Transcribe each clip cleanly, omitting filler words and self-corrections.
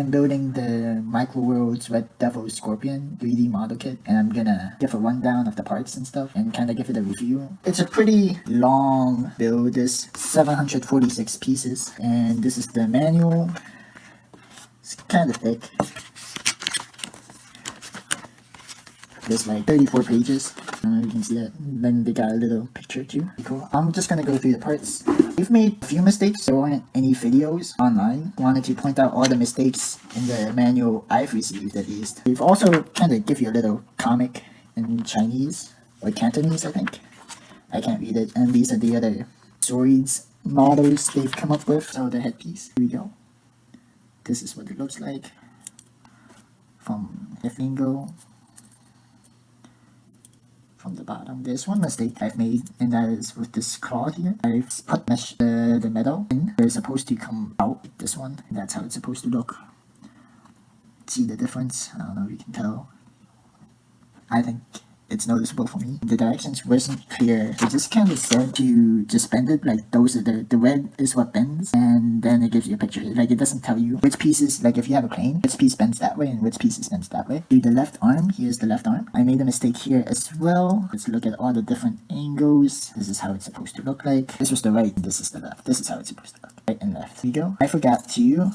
am building the Micro Worlds Red Devil Scorpion 3D model kit, and I'm gonna give a rundown of the parts and stuff and kind of give it a review. It's a pretty long build. There's 746 pieces, and this is the manual. It's kind of thick. There's like 34 pages. You can see that. Then they got a little picture too. Cool. I'm just gonna go through the parts. We've made a few mistakes. There weren't any videos online. Wanted to point out all the mistakes in the manual I've received at least. We've also kind of give you a little comic in Chinese or Cantonese, I think. I can't read it. And these are the other Zoids models they've come up with. So the headpiece. Here we go. This is what it looks like from the Fingo. From the bottom. There's one mistake I've made, and that is with this claw here. I've put the metal in. They're supposed to come out with this one, and that's how it's supposed to look. See the difference? I don't know if you can tell. I think it's noticeable for me. The directions wasn't clear. It just kind of said to just bend it, like those are the red is what bends, and then it gives you a picture. Like it doesn't tell you which pieces, like if you have a plane, which piece bends that way and which pieces bends that way. Do the left arm, here's the left arm. I made a mistake here as well. Let's look at all the different angles. This is how it's supposed to look like. This was the right, this is the left. This is how it's supposed to look. Right and left. Here we go. I forgot to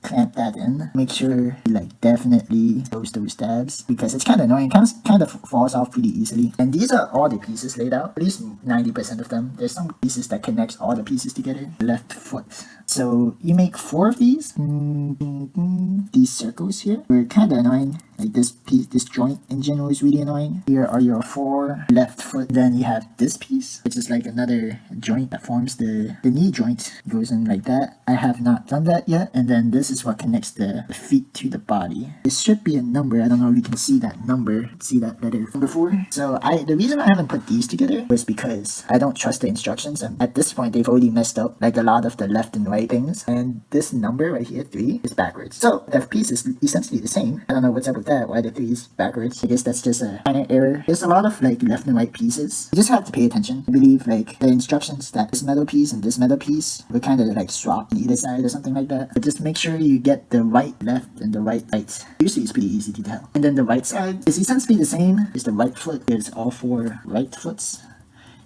clamp that in. Make sure you like definitely close those tabs because it's kind of annoying. Kind of falls off pretty easily. And these are all the pieces laid out. At least 90% of them. There's some pieces that connects all the pieces together. Left foot. So you make 4 of these. These circles here were kind of annoying. Like this piece, this joint in general is really annoying. Here are your 4 left foot. Then you have this piece, which is like another joint that forms the knee joint. It goes in like that. I have not done that yet. And then this is what connects the feet to the body. This should be a number. I don't know if you can see that number. See that letter before. So the reason I haven't put these together was because I don't trust the instructions. And at this point, they've already messed up like a lot of the left and right things. And this number right here, 3, is backwards. So the piece is essentially the same. I don't know what's up with that. Why the 3 is backwards? I guess that's just a minor error. There's a lot of like left and right pieces. You just have to pay attention. I believe like the instructions that this metal piece and this metal piece were kind of like swapped on either side or something like that. But just make sure you get the right left and the right right. Usually it's pretty easy to tell. And then the right side is essentially the same as the right foot. There's all 4 right foots.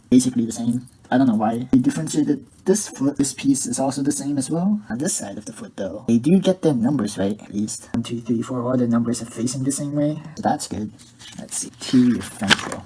Basically the same. I don't know why they differentiated this foot. This piece is also the same as well. On this side of the foot though, they do get their numbers right at least. 1, 2, 3, 4. All the numbers are facing the same way. So that's good. Let's see. T ventral.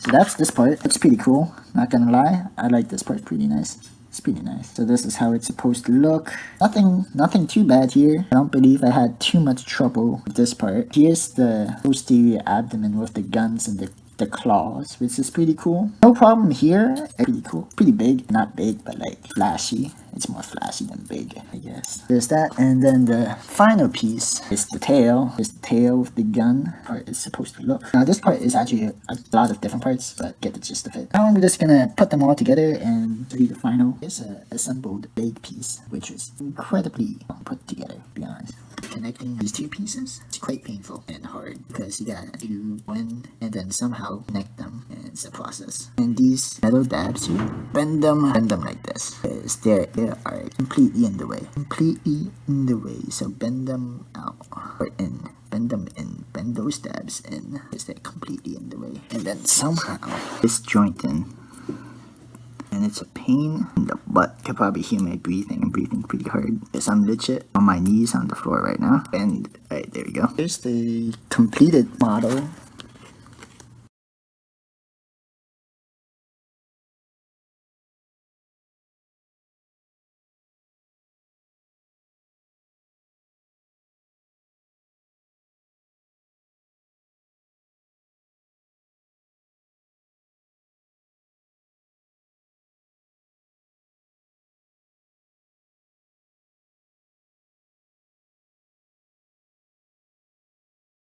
So that's this part. It's pretty cool. Not gonna lie. I like this part pretty nice. It's pretty nice. So this is how it's supposed to look. Nothing too bad here. I don't believe I had too much trouble with this part. Here's the posterior abdomen with the guns and the claws, which is pretty cool. No problem here. Pretty cool. Pretty big. Not big, but like flashy. It's more flashy than big, I guess. There's that. And then the final piece is the tail. It's the tail with the gun part is supposed to look. Now this part is actually a lot of different parts, but get the gist of it. Now I'm just gonna put them all together and do the final. It's a assembled leg piece, which is incredibly put together, to be honest. Connecting these 2 pieces, it's quite painful and hard because you gotta do one and then somehow connect them, and it's a process. And these metal dabs, you bend them like this because they are completely in the way. So bend them out or in. Bend them in. Bend those dabs in because they're completely in the way. And then somehow this joint in. And it's a pain in the butt. You can probably hear my breathing. I'm breathing pretty hard because I'm legit on my knees on the floor right now. And alright, there we go. Here's the completed model